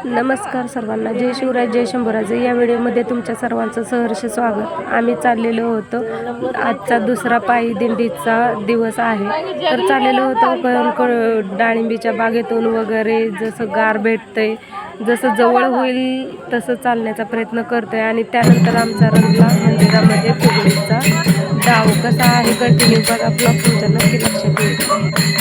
नमस्कार सर्वांना, जय शिवराय जय शंभूराजे. या व्हिडिओमध्ये तुमच्या सर्वांचं सहर्ष स्वागत. आम्ही चाललेलो होतो, आजचा दुसरा पायी दिंडीचा दिवस आहे. तर चाललेलो होतो डाळिंबीच्या बागेतून वगैरे. जसं गार भेटतंय, जसं जवळ होईल तसं चालण्याचा प्रयत्न करतोय. आणि त्यानंतर आमचा रंगला मंदिरामध्ये फुगडीचा डाव. कसा आहे कंटिन्यू बघा, ब्लॉग तुमच्या नक्की लक्षात येईल.